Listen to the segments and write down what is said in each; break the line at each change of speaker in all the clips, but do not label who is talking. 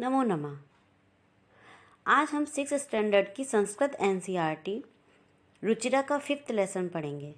नमो नमः। आज हम 6th स्टैंडर्ड की संस्कृत एनसीईआरटी रुचिरा का 5th लेसन पढ़ेंगे,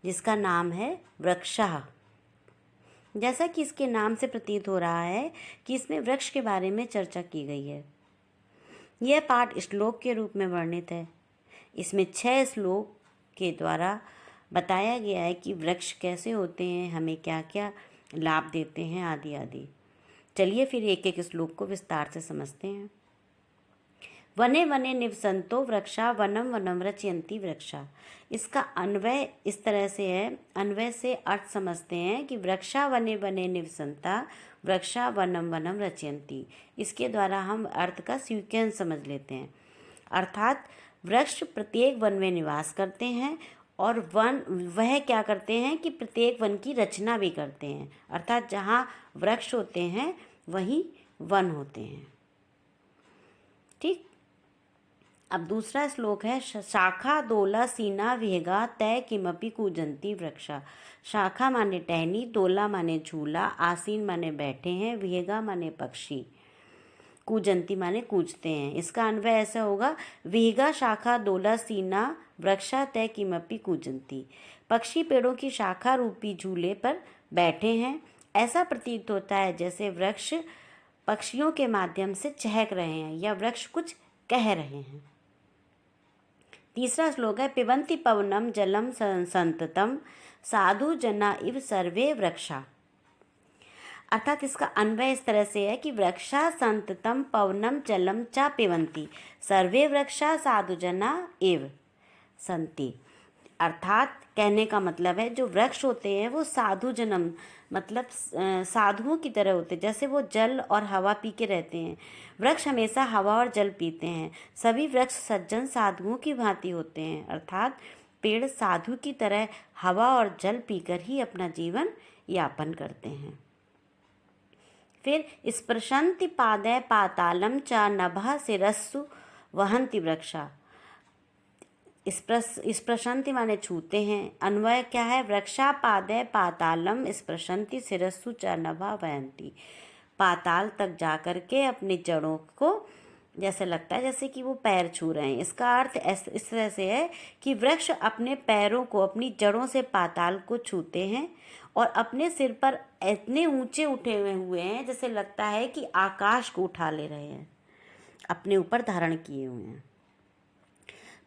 जिसका नाम है वृक्षः। जैसा कि इसके नाम से प्रतीत हो रहा है कि इसमें वृक्ष के बारे में चर्चा की गई है। यह पाठ श्लोक के रूप में वर्णित है। इसमें 6 श्लोक के द्वारा बताया गया है कि वृक्ष कैसे होते हैं, हमें क्या क्या लाभ देते हैं, आदि आदि। चलिए फिर एक एक श्लोक को विस्तार से समझते हैं। वने वने निवसंतो वृक्षा वनम वनम रचयन्ति वृक्षा। इसका अन्वय इस तरह से है, अन्वय से अर्थ समझते हैं कि वृक्षा वने वने निवसंता वृक्षा वनम वनम रचयन्ति। इसके द्वारा हम अर्थ का सीक्वेंस समझ लेते हैं। अर्थात वृक्ष प्रत्येक वन में निवास करते हैं और वह क्या करते हैं कि प्रत्येक वन की रचना भी करते हैं। अर्थात जहाँ वृक्ष होते हैं वहीं वन होते हैं। ठीक। अब दूसरा श्लोक है शाखा दोला सीना विहगा तय किमपि कूजंती वृक्षा। शाखा माने टहनी, दोला माने झूला, आसीन माने बैठे हैं, विहगा माने पक्षी, कूजंती माने कूजते हैं। इसका अन्वय ऐसा होगा, विहगा शाखा दोला सीना वृक्षा तय किमपि कूजंती। पक्षी पेड़ों की शाखा रूपी झूले पर बैठे हैं। ऐसा प्रतीत होता है जैसे वृक्ष पक्षियों के माध्यम से चहक रहे हैं या वृक्ष कुछ कह रहे हैं। तीसरा श्लोक है पिबन्ति पवनम जलम संततम साधु जना इव सर्वे वृक्षा। अर्थात इसका अन्वय इस तरह से है कि वृक्षा संततम पवनम जलम च पिबन्ति सर्वे वृक्षा साधु जना इव संति। अर्थात कहने का मतलब है जो वृक्ष होते हैं वो साधु जन्म मतलब साधुओं की तरह होते हैं। जैसे वो जल और हवा पी के रहते हैं, वृक्ष हमेशा हवा और जल पीते हैं। सभी वृक्ष सज्जन साधुओं की भांति होते हैं। अर्थात पेड़ साधु की तरह हवा और जल पीकर ही अपना जीवन यापन करते हैं। फिर स्पृशन्ति पादे पातालम च नभः शिरस्सु वहन्ति वृक्षा। स्पृशन्ति माने छूते हैं। अन्वय क्या है, वृक्षा पादे पातालम स्पृशन्ति शिरस्सु च नभः वहन्ति। पाताल तक जाकर के अपनी जड़ों को जैसे लगता है जैसे कि वो पैर छू रहे हैं। इसका अर्थ इस तरह से है कि वृक्ष अपने पैरों को अपनी जड़ों से पाताल को छूते हैं और अपने सिर पर इतने ऊंचे उठे हुए हैं जैसे लगता है कि आकाश को उठा ले रहे हैं, अपने ऊपर धारण किए हुए हैं।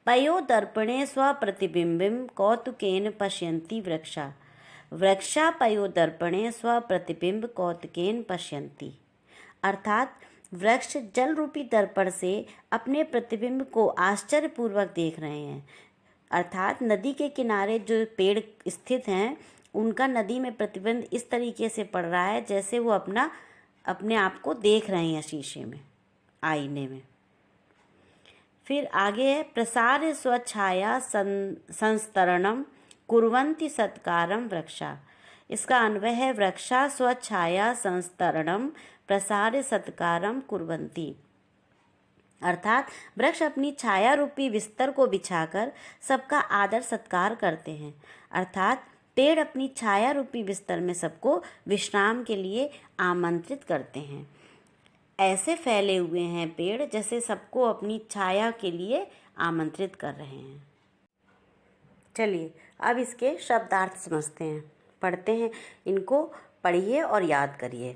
पयो दर्पणे स्वप्रतिबिंबिं कौतुकेन पश्यन्ति वृक्षा। वृक्षा पयो दर्पणे स्वप्रतिबिंब कौतुकेन पश्यन्ति। अर्थात वृक्ष जल रूपी दर्पण से अपने प्रतिबिंब को आश्चर्यपूर्वक देख रहे हैं। अर्थात नदी के किनारे जो पेड़ स्थित हैं उनका नदी में प्रतिबिंब इस तरीके से पड़ रहा है जैसे वो अपने आप को देख रहे हैं शीशे में, आईने में। फिर आगे है प्रसार्य स्वच्छाया संस्तरणम कुर्वन्ति सत्कारम वृक्षा। इसका अन्वय है वृक्षा स्वच्छाया संस्तरणम प्रसार्य सत्कारम कुर्वन्ति। अर्थात वृक्ष अपनी छाया रूपी बिस्तर को बिछाकर सबका आदर सत्कार करते हैं। अर्थात पेड़ अपनी छाया रूपी बिस्तर में सबको विश्राम के लिए आमंत्रित करते हैं। ऐसे फैले हुए हैं पेड़ जैसे सबको अपनी छाया के लिए आमंत्रित कर रहे हैं। चलिए अब इसके शब्दार्थ समझते हैं, पढ़ते हैं। इनको पढ़िए और याद करिए।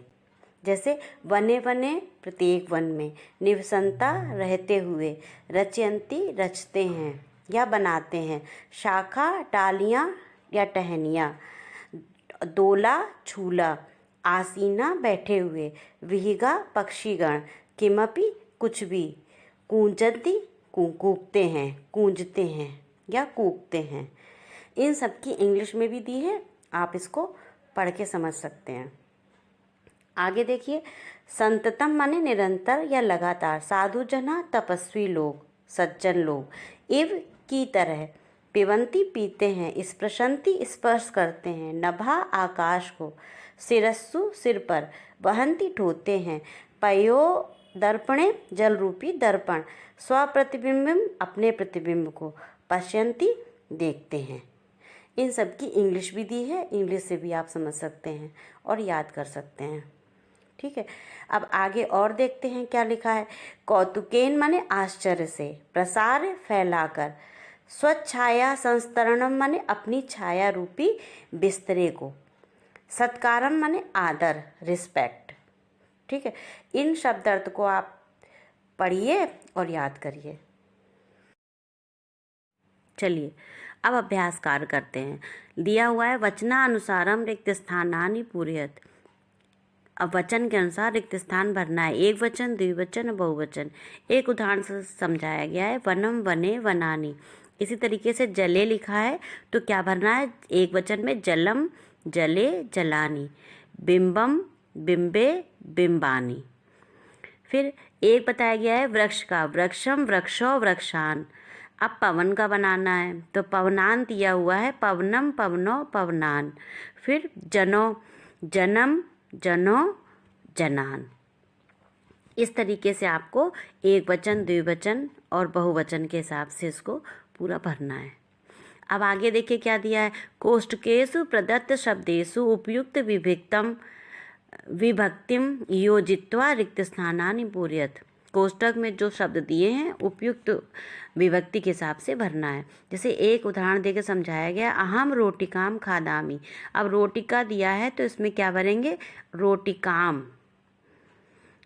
जैसे वने वने प्रत्येक वन में, निवसंता रहते हुए, रचयन्ति रचते हैं या बनाते हैं, शाखा डालियाँ या टहनियाँ, दोला झूला, आसीना बैठे हुए, विहिगा पक्षीगण, किमपि कुछ भी, कूंजन्ति कूकते हैं, कूंजते हैं या कूकते हैं। इन सब की इंग्लिश में भी दी है, आप इसको पढ़ के समझ सकते हैं। आगे देखिए, संततम माने निरंतर या लगातार, साधु जना तपस्वी लोग, सज्जन लोग, इव की तरह, पिबन्ति पीते हैं, स्पृशन्ति स्पर्श करते हैं, नभा आकाश को, शिरस्सु सिर पर, वहन्ति ढोते हैं, पयो दर्पणे जल रूपी दर्पण, स्वप्रतिबिंबिम अपने प्रतिबिंब को, पश्यन्ति देखते हैं। इन सब की इंग्लिश भी दी है, इंग्लिश से भी आप समझ सकते हैं और याद कर सकते हैं। ठीक है। अब आगे और देखते हैं क्या लिखा है। कौतुकेन माने आश्चर्य से, प्रसार फैलाकर, स्वच्छाया संस्तरणम माने अपनी छाया रूपी बिस्तरे को, सत्कारम माने आदर रिस्पेक्ट। ठीक है, इन शब्द अर्थ को आप पढ़िए और याद करिए। चलिए अब अभ्यास कार्य करते हैं। दिया हुआ है वचनानुसारम रिक्त स्थानानि पूरयत। अब वचन के अनुसार रिक्त स्थान भरना है, एक वचन, द्विवचन, बहुवचन। एक उदाहरण से समझाया गया है, वनम वने वनानि। इसी तरीके से जले लिखा है तो क्या भरना है, एक वचन में जलम जले जलानी, बिंबम बिंबे बिंबानी। फिर एक बताया गया है वृक्ष का, वृक्षम वृक्षो वृक्षान। अब पवन का बनाना है तो पवनान दिया हुआ है, पवनम पवनो पवनान। फिर जनो, जनम जनो जनान। इस तरीके से आपको एक वचन, द्विवचन और बहुवचन के हिसाब से इसको पूरा भरना है। अब आगे देखिए क्या दिया है, कोष्ठकेषु प्रदत्त शब्देषु उपयुक्त विभक्तिम योजित्वा रिक्त स्थानानि पूरयत। कोष्ठक में जो शब्द दिए हैं उपयुक्त विभक्ति के हिसाब से भरना है। जैसे एक उदाहरण देकर समझाया गया, अहम रोटिकाम खादामी। अब रोटिका दिया है तो इसमें क्या भरेंगे, रोटिकाम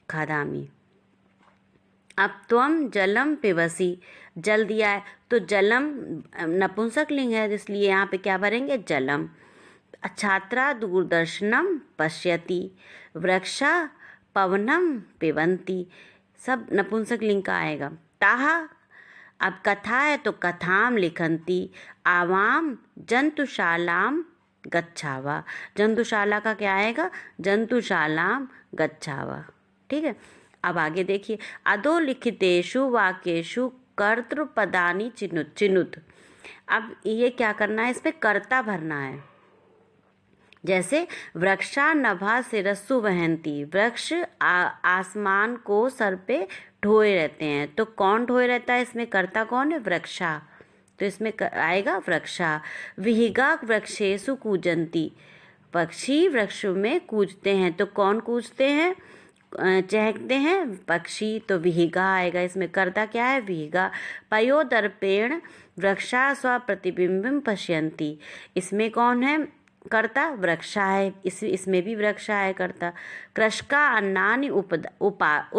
खादामी। अब त्वम जलम पिबसी, जल दिया है तो जलम नपुंसक लिंग है, इसलिए यहाँ पे क्या भरेंगे, जलम। छात्रा दूरदर्शनम पश्यति, वृक्षा पवनम पिबन्ति, सब नपुंसक लिंग का आएगा। ताहा, अब कथा है तो कथाम लिखन्ति, आवाम जंतुशालाम गच्छावा। जंतुशाला का क्या आएगा, जंतुशालाम गच्छावा। ठीक है, अब आगे देखिए, अधोलिखितेषु वाक्येषु कर्तृपदानि चिनुत। अब ये क्या करना है, इस पे कर्ता भरना है। जैसे वृक्षा नभा सिरस्सु वहंती, वृक्ष आसमान को सर पे ढोए रहते हैं, तो कौन ढोए रहता है, इसमें कर्ता कौन है, वृक्षा, तो इसमें आएगा वृक्षा। विहिगा वृक्षेषु कूजंती, पक्षी वृक्ष में कूजते हैं, तो कौन कूजते हैं, चहकते हैं पक्षी, तो विहिगा आएगा, इसमें कर्ता क्या है, विहिगा। पयोदर्पेण वृक्षा स्वप्रतिबिंबं पश्यन्ति, इसमें कौन है कर्ता, वृक्षा है, इसमें भी वृक्षा है कर्ता। कृषका अन्नानि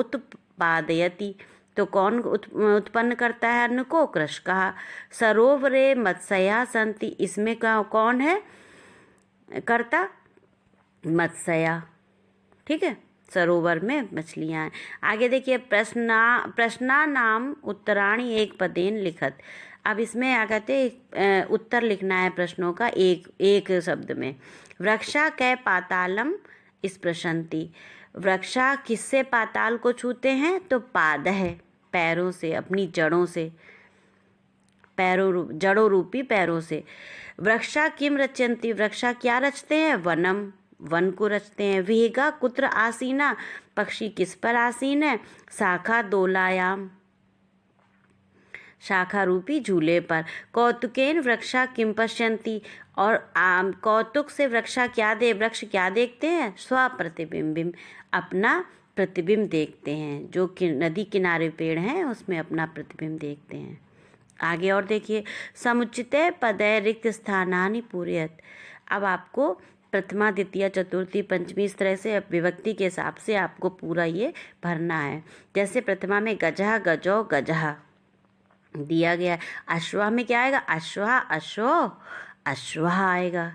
उत्पादयति, तो कौन उत्पन्न करता है अन्न को, कृषका। सरोवरे मत्स्या सन्ति, इसमें कौन है कर्ता, मत्स्या। ठीक है, सरोवर में मछलियाँ हैं। आगे देखिए, प्रश्ना नाम उत्तराणी एक पदेन लिखत। अब इसमें आ कहते उत्तर लिखना है प्रश्नों का एक शब्द में। वृक्षा कै पातालम स्पृशन्ति, वृक्षा किससे पाताल को छूते हैं, तो पाद है, पैरों से, अपनी जड़ों से, जड़ों रूपी पैरों से। वृक्षा किम रचयन्ति, वृक्षा क्या रचते हैं, वनम, वन को रचते हैं। विहिगा कुत्र आसीना, पक्षी किस पर आसीन है, शाखा दोलायाम, शाखा रूपी झूले पर। कौतुकेन वृक्षा किम पश्यन्ति, और कौतुक से वृक्षा क्या वृक्ष क्या देखते हैं, स्वप्रतिबिंबिम, अपना प्रतिबिंब देखते हैं। जो नदी किनारे पेड़ हैं उसमें अपना प्रतिबिंब देखते हैं। आगे और देखिए, समुचिते पदे रिक्त स्थानानि पूरयत। अब आपको प्रथमा द्वितीय चतुर्थी पंचमी इस तरह से विभक्ति के हिसाब से आपको पूरा ये भरना है। जैसे प्रथमा में गजह गजो गजहा दिया गया है, अश्वा में क्या आएगा, अश्वा अश्व अश्वः आएगा।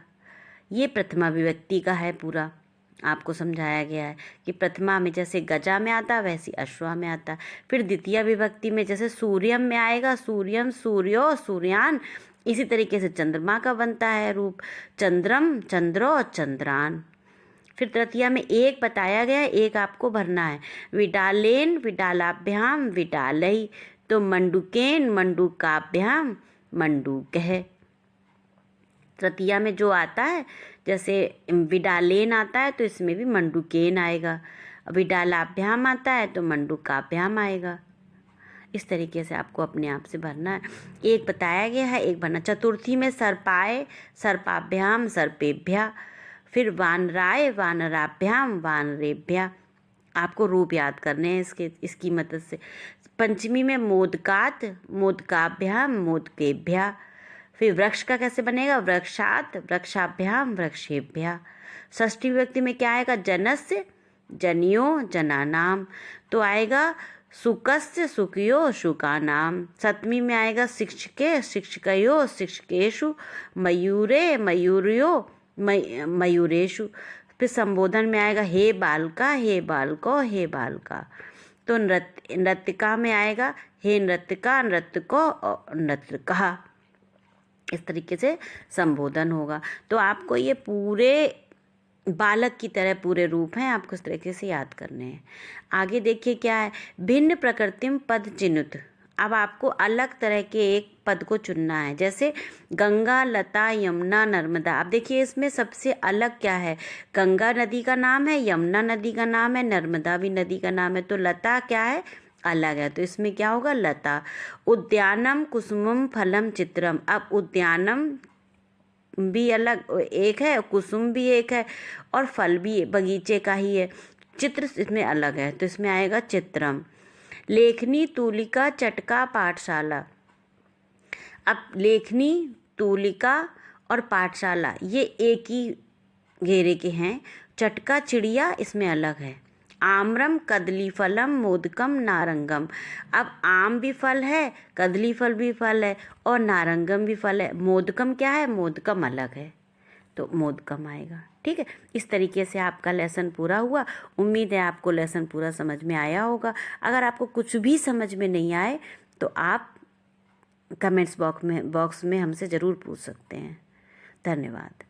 ये प्रथमा विभक्ति का है, पूरा आपको समझाया गया है कि प्रथमा में जैसे गजा में आता वैसे अश्वा में आता। फिर द्वितीय विभक्ति में जैसे सूर्यम में आएगा, सूर्यम सूर्यो सूर्यान, इसी तरीके से चंद्रमा का बनता है रूप, चंद्रम चंद्रो चंद्रान। फिर तृतीया में एक बताया गया है, एक आपको भरना है। विडालेन विडालाभ्याम विडालई, तो मंडूकेन मंडूकाभ्याम मंडूकः। तृतीया में जो आता है, जैसे विडालेन आता है तो इसमें भी मंडूकेन आएगा, विडालाभ्याम आता है तो मंडूकाभ्याम आएगा। इस तरीके से आपको अपने आप से भरना है। एक बताया गया है, एक भरना। चतुर्थी में सर्पाय सर्पाभ्याम सर्पेभ्या, फिर वानराय वानराभ्याम वानरेभ्या, आपको रूप याद करने हैं इसकी मदद से। पंचमी में मोदकात, मोदकाभ्याम, मोदकेभ्या। फिर वृक्ष का कैसे बनेगा, वृक्षात, वृक्षाभ्याम, वृक्षेभ्या। षष्ठी विभक्ति में क्या आएगा, जनस्य, जनियो, जनानाम। तो आएगा शुकस्य, शुकयो, शुकानाम। सप्तमी में आएगा शिक्षके, शिक्षकयो, शिक्षकेषु। मयूरे, मयूर्यो, मयूरेषु। फिर संबोधन में आएगा हे बालका, हे बालको, हे बालका। तो नृत्यिका में आएगा हे नृत्यिका, नृत्यको और नृत्यिका। इस तरीके से संबोधन होगा। तो आपको ये पूरे बालक की तरह पूरे रूप हैं, आपको इस तरीके से याद करने हैं। आगे देखिए क्या है, भिन्न प्रकृतिम पद चिनुत। अब आपको अलग तरह के एक पद को चुनना है, जैसे गंगा, लता, यमुना, नर्मदा। अब देखिए इसमें सबसे अलग क्या है, गंगा नदी का नाम है, यमुना नदी का नाम है, नर्मदा भी नदी का नाम है। तो लता क्या है, अलग है, तो इसमें क्या होगा, लता। उद्यानम, कुसुमम, फलम, चित्रम। अब उद्यानम भी अलग एक है, कुसुम भी एक है, और फल भी बगीचे का ही है। चित्र इसमें अलग है, तो इसमें आएगा चित्रम। लेखनी, तूलिका, चटका, पाठशाला। अब लेखनी, तूलिका और पाठशाला ये एक ही घेरे के हैं। चटका, चिड़िया इसमें अलग है। आम्रम, कदली फलम, मोदकम, नारंगम। अब आम भी फल है, कदली फल भी फल है, और नारंगम भी फल है। मोदकम क्या है, मोदकम अलग है, तो मोदकम आएगा। ठीक है, इस तरीके से आपका लेसन पूरा हुआ। उम्मीद है आपको लेसन पूरा समझ में आया होगा। अगर आपको कुछ भी समझ में नहीं आए तो आप कमेंट्स बॉक्स में हमसे ज़रूर पूछ सकते हैं। धन्यवाद।